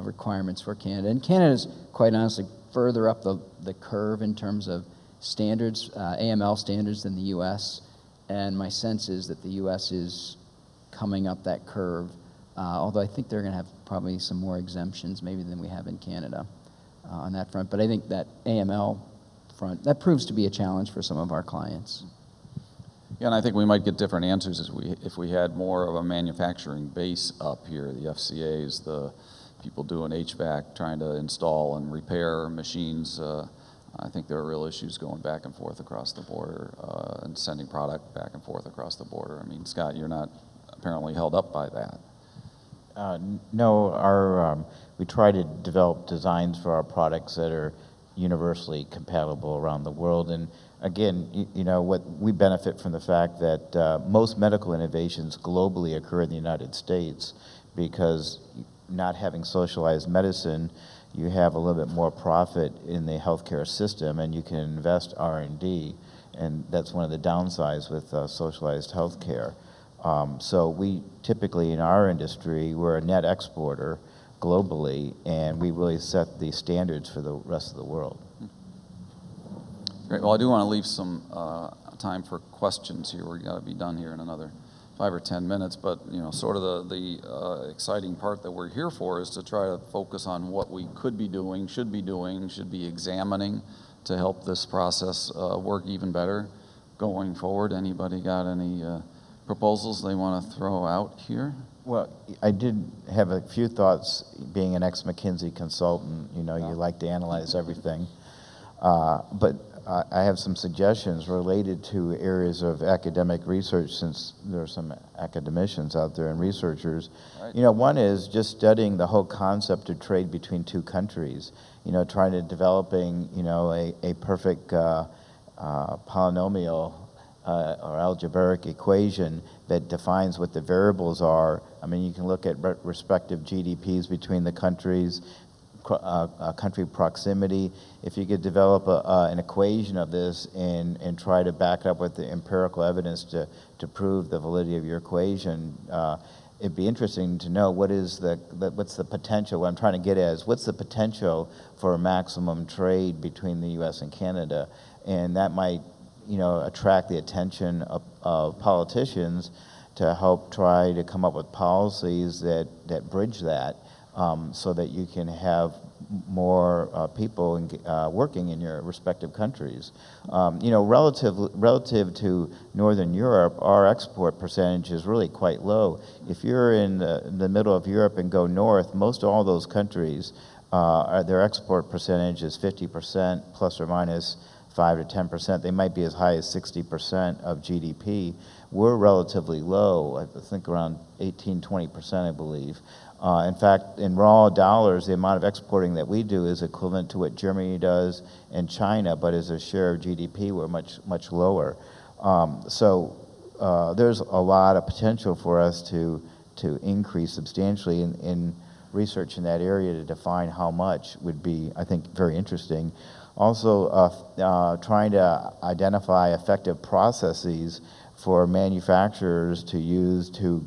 requirements for Canada. And Canada's quite honestly further up the curve in terms of standards, AML standards than the U.S. And my sense is that the U.S. is coming up that curve. Although I think they're going to have probably some more exemptions maybe than we have in Canada on that front. But I think that AML front, that proves to be a challenge for some of our clients. Yeah, and I think we might get different answers if we had more of a manufacturing base up here. The FCAs, the people doing HVAC, trying to install and repair machines. I think there are real issues going back and forth across the border and sending product back and forth across the border. Scott, you're not apparently held up by that. No, we try to develop designs for our products that are universally compatible around the world. And again, what we benefit from the fact that most medical innovations globally occur in the United States because not having socialized medicine, you have a little bit more profit in the healthcare system and you can invest R&D. And that's one of the downsides with socialized healthcare. So we typically in our industry, we're a net exporter globally, and we really set the standards for the rest of the world. Great. Well, I do want to leave some time for questions here. We've got to be done here in another 5 or 10 minutes, but sort of the exciting part that we're here for is to try to focus on what we could be doing, should be examining to help this process work even better going forward. Anybody got any proposals they want to throw out here? Well, I did have a few thoughts. Being an ex-McKinsey consultant, you like to analyze everything. But I have some suggestions related to areas of academic research, since there are some academicians out there and researchers. Right. One is just studying the whole concept of trade between two countries. Trying to developing, a perfect polynomial or algebraic equation that defines what the variables are. You can look at respective GDPs between the countries, country proximity. If you could develop an equation of this and try to back it up with the empirical evidence to prove the validity of your equation, it'd be interesting to know what's the potential. What I'm trying to get at is what's the potential for maximum trade between the U.S. and Canada, and that might, attract the attention of politicians to help try to come up with policies that bridge that, so that you can have more people working in your respective countries. Relative to Northern Europe, our export percentage is really quite low. If you're in the middle of Europe and go north, most all those countries, their export percentage is 50% plus or minus 5 to 10%. They might be as high as 60% of GDP. We're relatively low, I think around 18, 20%, I believe. In fact, in raw dollars, the amount of exporting that we do is equivalent to what Germany does and China, but as a share of GDP, we're much, much lower. There's a lot of potential for us to increase substantially in research in that area to define how much would be, I think, very interesting. Also, trying to identify effective processes for manufacturers to use to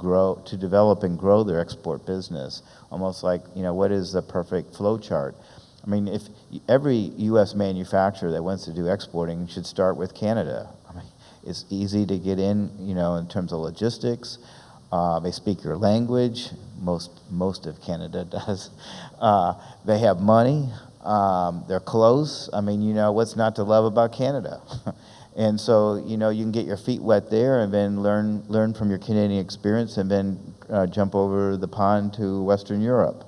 develop and grow their export business. Almost like, what is the perfect flow chart? I mean, if every U.S. manufacturer that wants to do exporting should start with Canada. I mean, it's easy to get in, in terms of logistics. They speak your language. Most of Canada does. They have money. They're close. I mean, what's not to love about Canada? And so, you can get your feet wet there and then learn from your Canadian experience and then jump over the pond to Western Europe.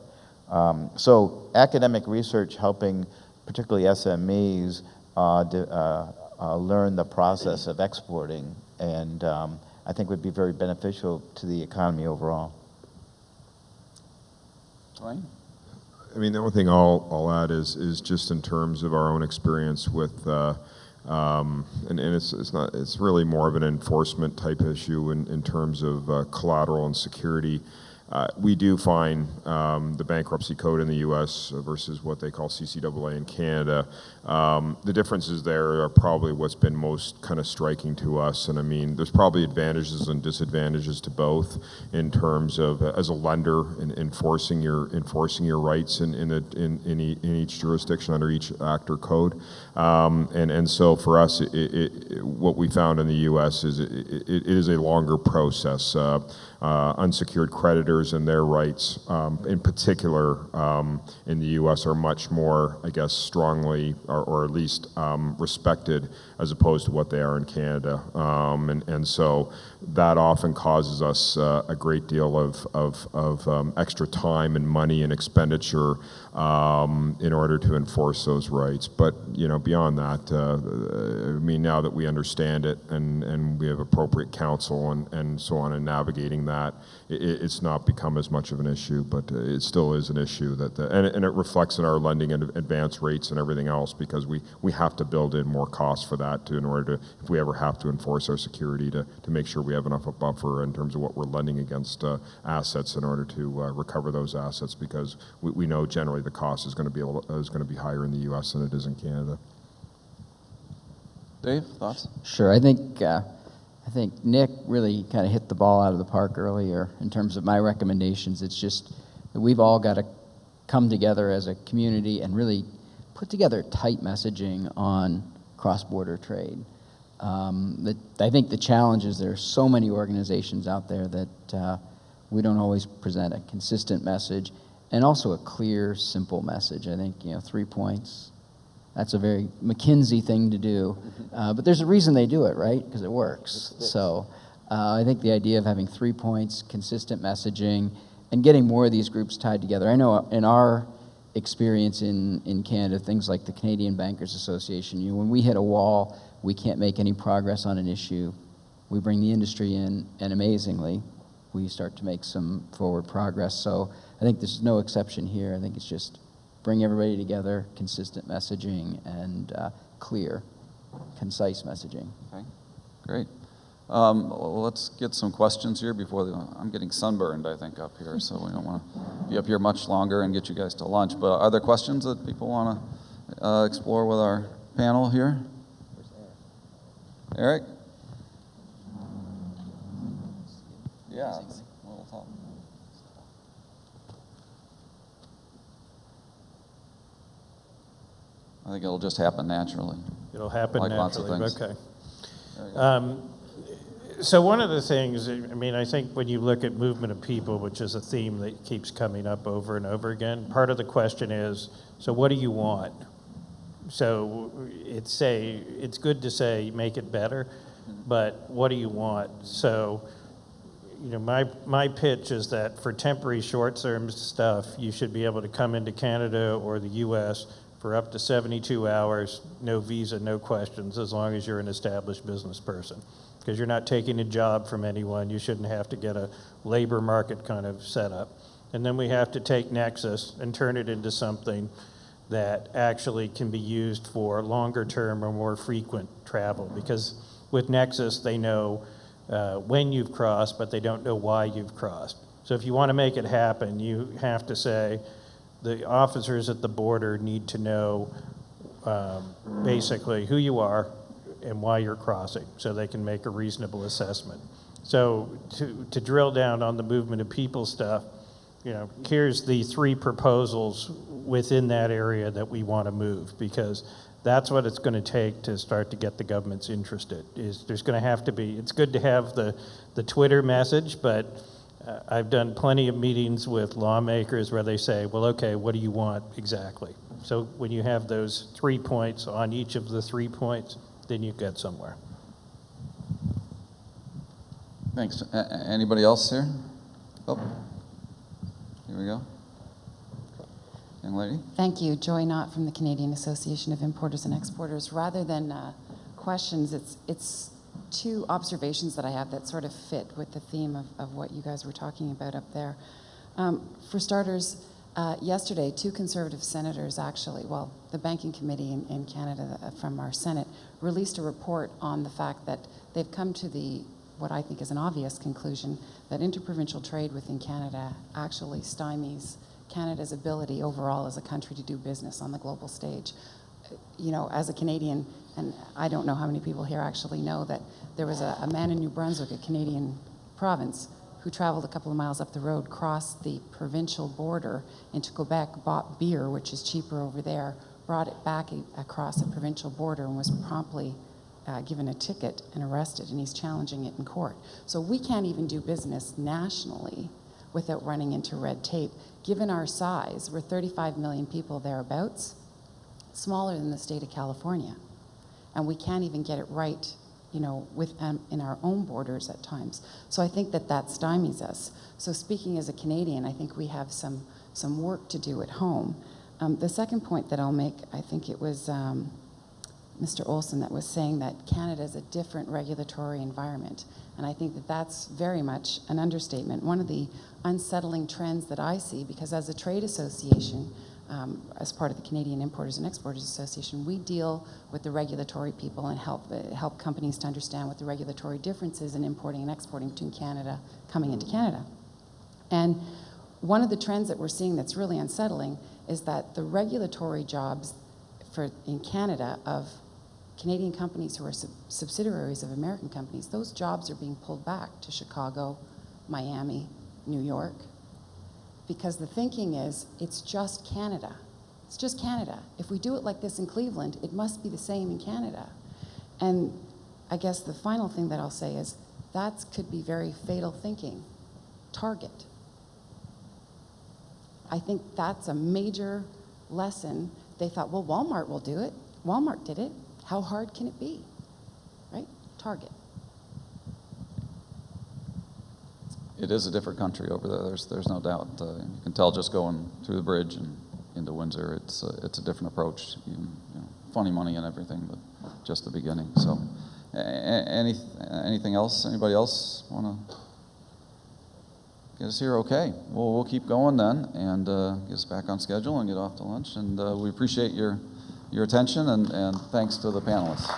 So academic research helping particularly SMEs learn the process of exporting, and I think would be very beneficial to the economy overall. Dwayne? I mean, the only thing I'll add is just in terms of our own experience with, and it's really more of an enforcement type issue in terms of collateral and security. We do find the bankruptcy code in the U.S. versus what they call CCAA in Canada. The differences there are probably what's been most kind of striking to us. And I mean, there's probably advantages and disadvantages to both in terms of as a lender in enforcing your rights in each jurisdiction under each act or code. And so for us, what we found in the U.S. is it is a longer process. Unsecured creditors and their rights, in particular, in the U.S. are much more, I guess, strongly or at least respected as opposed to what they are in Canada. And so that often causes us a great deal of extra time and money and expenditure in order to enforce those rights. But, beyond that, I mean, now that we understand it and we have appropriate counsel and so on in navigating that, it's not become as much of an issue, but it still is an issue and it reflects in our lending and advance rates and everything else, because we have to build in more costs for that in order to, if we ever have to enforce our security, to make sure we have enough of a buffer in terms of what we're lending against assets in order to recover those assets, because we know generally the cost is going to be higher in the U.S. than it is in Canada. Dave, thoughts? Sure. I think Nick really kind of hit the ball out of the park earlier in terms of my recommendations. It's just that we've all got to come together as a community and really put together tight messaging on cross-border trade. I think the challenge is there are so many organizations out there that we don't always present a consistent message and also a clear, simple message. I think, 3 points. That's a very McKinsey thing to do, but there's a reason they do it, right? Because it works. So I think the idea of having 3 points, consistent messaging, and getting more of these groups tied together. I know in our experience in Canada, things like the Canadian Bankers Association, when we hit a wall, we can't make any progress on an issue, we bring the industry in, and amazingly, we start to make some forward progress. So I think this is no exception here. I think it's just bring everybody together, consistent messaging, and clear, concise messaging. Okay, great. Well, let's get some questions here before I'm getting sunburned, I think, up here, so we don't want to be up here much longer and get you guys to lunch. But are there questions that people want to explore with our panel here? Eric? Yeah. We'll talk. I think it'll just happen naturally. It'll happen Like lots of naturally. things. Okay. There you go. So one of the things, I mean, I think when you look at movement of people, which is a theme that keeps coming up over and over again, part of the question is, so what do you want? So it's good to say make it better, but what do you want? So, you know, my pitch is that for temporary short-term stuff, you should be able to come into Canada or the U.S. for up to 72 hours, no visa, no questions, as long as you're an established business person. Because you're not taking a job from anyone, you shouldn't have to get a labor market kind of setup. And then we have to take Nexus and turn it into something that actually can be used for longer term or more frequent travel. Because with Nexus, they know when you've crossed, but they don't know why you've crossed. So if you want to make it happen, you have to say the officers at the border need to know basically who you are and why you're crossing, so they can make a reasonable assessment. So to drill down on the movement of people stuff, you know, here's the 3 proposals within that area that we want to move, because that's what it's going to take to start to get the governments interested. Is there's going to have to be, it's good to have the Twitter message, but I've done plenty of meetings with lawmakers where they say, well, okay, what do you want exactly? So when you have those 3 points on each of the 3 points, then you get somewhere. Thanks. Anybody else here? Oh, here we go. Young lady. Thank you. Joy Knott from the Canadian Association of Importers and Exporters. Rather than questions, it's 2 observations that I have that sort of fit with the theme of what you guys were talking about up there. For starters, yesterday, 2 Conservative senators actually, well, the Banking Committee in Canada from our Senate released a report on the fact that they've come to what I think is an obvious conclusion, that interprovincial trade within Canada actually stymies Canada's ability overall as a country to do business on the global stage. You know, as a Canadian, and I don't know how many people here actually know that there was a man in New Brunswick, a Canadian province, who traveled a couple of miles up the road, crossed the provincial border into Quebec, bought beer, which is cheaper over there, brought it back across the provincial border, and was promptly given a ticket and arrested, and he's challenging it in court. So we can't even do business nationally without running into red tape. Given our size, we're 35 million people thereabouts, smaller than the state of California, and we can't even get it right, you know, in our own borders at times. So I think that stymies us. So speaking as a Canadian, I think we have some work to do at home. The second point that I'll make, I think it was Mr. Olson that was saying that Canada is a different regulatory environment. And I think that that's very much an understatement. One of the unsettling trends that I see, because as a trade association, as part of the Canadian Importers and Exporters Association, we deal with the regulatory people and help companies to understand what the regulatory differences in importing and exporting between Canada, coming into Canada. And one of the trends that we're seeing that's really unsettling is that the regulatory jobs in Canada of Canadian companies who are subsidiaries of American companies, those jobs are being pulled back to Chicago, Miami, New York, because the thinking is it's just Canada. It's just Canada. If we do it like this in Cleveland, it must be the same in Canada. And I guess the final thing that I'll say is that could be very fatal thinking. Target. I think that's a major lesson. They thought, well, Walmart will do it. Walmart did it. How hard can it be? Right? Target. It is a different country over there. There's no doubt. You can tell just going through the bridge and into Windsor. It's a different approach. You know, funny money and everything, but just the beginning. So, anything else? Anybody else want to get us here? Okay. Well, we'll keep going then, and get us back on schedule and get off to lunch. And we appreciate your attention and thanks to the panelists.